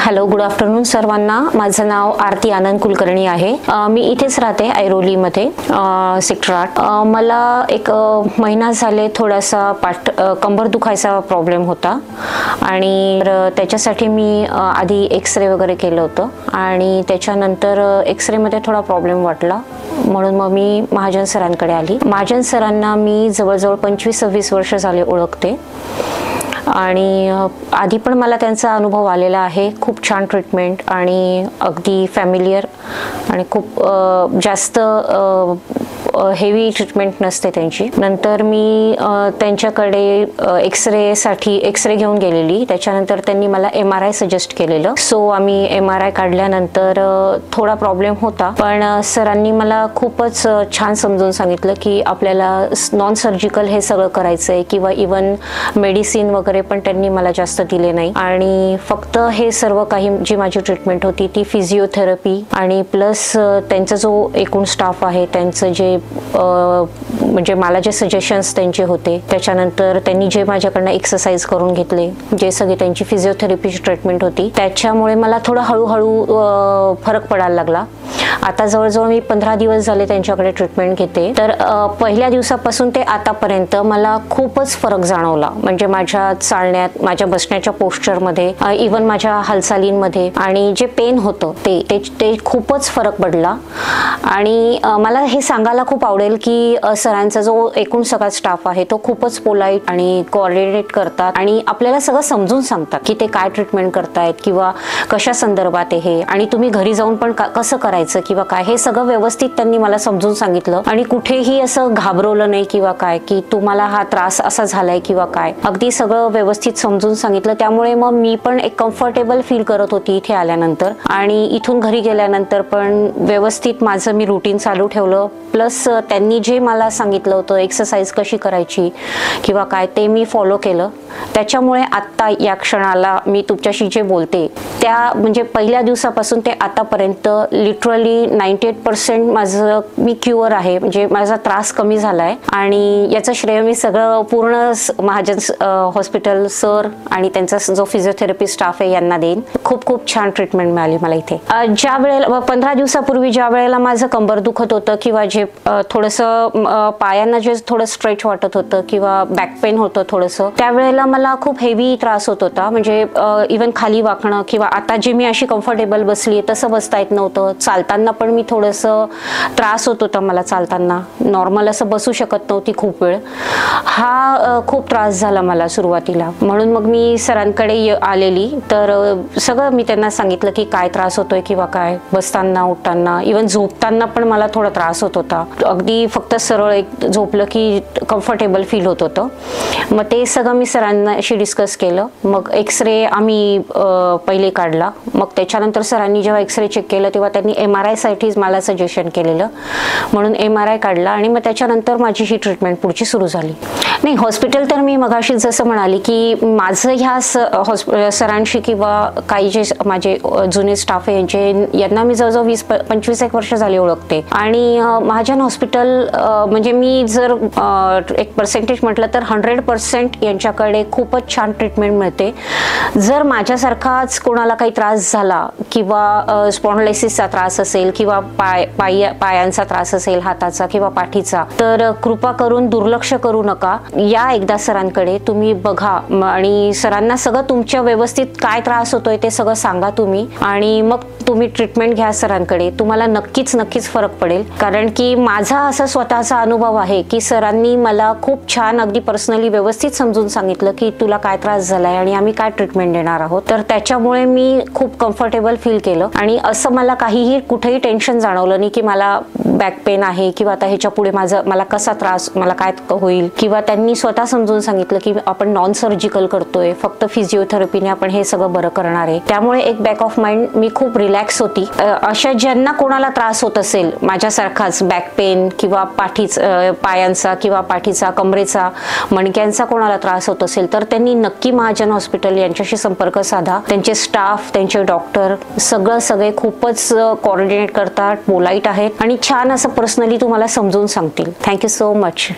Hello, good afternoon सर्वांना. माझं नाव आरती आनंद कुलकर्णी आहे. मी इथेच राहते ऐरोलीमध्ये, सेक्टर 8. मला एक महिना झाले थोडासा कंबर दुखायचा प्रॉब्लेम होता आणि त्याच्यासाठी मी आधी एक्सरे वगैरे केलं होतं आणि त्याच्यानंतर एक्सरेमध्ये थोडा प्रॉब्लेम वाटला म्हणून मग मी महाजन सरांकडे आली. महाजन सरांना मी जवळजवळ 25-26 वर्ष झाले ओळखते आणि आधी पण मला त्यांचा अनुभव आलेला आहे. खूप छान ट्रीटमेंट आणि अगदी फॅमिलियर आणि खूप जास्त हेवी ट्रीटमेंट नसते त्यांची. नंतर मी त्यांच्याकडे एक्सरे घेऊन गेलेली. त्याच्यानंतर त्यांनी मला MRI सजेस्ट केलेलं. सो आम्ही MRI काढल्यानंतर थोडा प्रॉब्लेम होता, पण सरांनी मला खूपच छान समजून सांगितलं की आपल्याला नॉन सर्जिकल हे सगळं करायचंय किंवा इवन मेडिसिन वगैरे पण त्यांनी मला जास्त दिले नाही आणि फक्त हे सर्व काही जी माझी ट्रीटमेंट होती ती फिजिओथेरपी आणि प्लस त्यांचा जो एकूण स्टाफ आहे त्यांचं जे म्हणजे मला जे सजेशन्स त्यांचे होते, त्याच्यानंतर त्यांनी जे माझ्याकडनं एक्सरसाइज करून घेतले, जे सगळी त्यांची फिजिओथेरपीची ट्रीटमेंट होती, त्याच्यामुळे मला थोडं हळूहळू फरक पडायला लागला. आता जवळजवळ मी 15 दिवस झाले त्यांच्याकडे ट्रीटमेंट घेते. तर पहिल्या दिवसापासून ते आतापर्यंत मला खूपच फरक जाणवला. म्हणजे माझ्या चालण्यात, माझ्या बसण्याच्या पोस्चरमध्ये, इवन माझ्या हालचालींमध्ये आणि जे पेन होतं ते खूपच फरक पडला. आणि मला हे सांगायला खूप आवडेल की सरांचा जो एकूण सगळा स्टाफ आहे तो खूपच पोलाईट आणि कोऑर्डिनेट करतात आणि आपल्याला सगळं समजून सांगतात की ते काय ट्रीटमेंट करतायत किंवा कशा संदर्भात आहे आणि तुम्ही घरी जाऊन पण कसं करायचं किंवा काय, हे सगळं व्यवस्थित त्यांनी मला समजून सांगितलं आणि कुठेही असं घाबरवलं नाही किंवा काय की तुम्हाला हा त्रास असा झालाय किंवा काय. अगदी सगळं व्यवस्थित समजून सांगितलं. त्यामुळे मग मी पण एक कम्फर्टेबल फील करत होती इथे आल्यानंतर आणि इथून घरी गेल्यानंतर पण व्यवस्थित माझं मी रुटीन चालू ठेवलं. प्लस त्यांनी जे मला सांगितलं होतं एक्सरसाइज कशी करायची किंवा काय ते मी फॉलो केलं. त्याच्यामुळे आत्ता या क्षणाला मी तुमच्याशी जे बोलते त्या म्हणजे पहिल्या दिवसापासून ते आतापर्यंत लिटरली 98% माझं मी क्युअर आहे. म्हणजे माझा त्रास कमी झालाय आणि याचं श्रेय मी सगळं पूर्ण महाजन हॉस्पिटल सर आणि त्यांचा जो फिजिओथेरपी स्टाफ आहे यांना देईन. खूप खूप छान ट्रीटमेंट मिळाली मला इथे. ज्या वेळेला 15 दिवसापूर्वी ज्या वेळेला माझं कंबर दुखत होतं किंवा जे थोडंसं पायांना जे थोडं स्ट्रेच वाटत होतं किंवा बॅक पेन होतं थोडंसं, त्यावेळेला मला खूप हेवी त्रास होत होता. म्हणजे इवन खाली वाकणं किंवा आता जे मी अशी कम्फर्टेबल बसली तसं बसता येत नव्हतं. चालताना पण मी थोडंसं त्रास होत होता मला चालताना. नॉर्मल असं बसू शकत नव्हती खूप वेळ. हा खूप त्रास झाला मला सुरुवातीला. म्हणून मग मी सरांकडे आलेली. तर सगळं मी त्यांना सांगितलं की काय त्रास होतोय किंवा काय, बसताना उठताना इवन झोपताना पण मला थोडा त्रास होत होता. अगदी फक्त सरळ एक झोपलं की कम्फर्टेबल फील होत होतं. मग ते सगळं मी सरांशी डिस्कस केलं. मग एक्सरे आम्ही पहिले काढला. मग त्याच्यानंतर सरांनी जेव्हा एक्सरे चेक केलं तेव्हा त्यांनी MRI साठीच मला सजेशन केलेलं म्हणून MRI काढला आणि मग त्याच्यानंतर माझी ही ट्रीटमेंट पुढची सुरू झाली. नाही, हॉस्पिटल तर मी मगाशी जसं म्हणाली की माझं ह्या सरांशी किंवा काही जे माझे जुने स्टाफ आहे यांना मी जवळजवळ 20-25 वर्ष झाली ओळखते. आणि महाजन हॉस्पिटल म्हणजे मी जर एक पर्सेंटेज म्हटलं तर 100% यांच्याकडे खूपच छान ट्रीटमेंट मिळते. जर माझ्यासारखाच कोणाला काही त्रास झाला किंवा स्पॉन्डिलायसिसचा त्रास असेल किंवा पायांचा त्रास असेल, हाताचा किंवा पाठीचा, तर कृपा करून दुर्लक्ष करू नका. या एकदा सरांकडे, तुम्ही बघा आणि सरांना सगळं तुमच्या व्यवस्थित काय त्रास होतोय ते सगळं सांगा तुम्ही आणि मग तुम्ही ट्रीटमेंट घ्या सरांकडे. तुम्हाला नक्कीच फरक पडेल. कारण की माझा असा स्वतःचा अनुभव आहे की सरांनी मला खूप छान अगदी पर्सनली व्यवस्थित समजून सांगितलं की तुला काय त्रास झालाय आणि आम्ही काय ट्रीटमेंट देणार आहोत. तर त्याच्यामुळे मी खूप कम्फर्टेबल फील केलं आणि असं मला काहीही कुठेही टेन्शन जाणवलं नाही की मला बॅक पेन आहे किंवा आता ह्याच्या पुढे मला कसा त्रास, मला काय होईल. किंवा त्यांनी स्वतः समजून सांगितलं की आपण नॉन सर्जिकल करतोय, फक्त फिजिओथेरपीने आपण हे सगळं बरं करणार आहे. त्यामुळे एक बॅक ऑफ माइंड मी खूप रिलॅक्स होती. अशा ज्यांना कोणाला त्रास होत असेल माझ्यासारखाच बॅक पेन किंवा पायांचा किंवा पाठीचा, कमरेचा, मणक्यांचा कोणाला त्रास होत असेल तर त्यांनी नक्की महाजन हॉस्पिटल यांच्याशी संपर्क साधा. त्यांचे स्टाफ, त्यांचे डॉक्टर सगळे खूपच कोऑर्डिनेट करतात, पोलाईट आहेत आणि छान असं पर्सनली तुम्हाला समजून सांगतील. Thank you so much.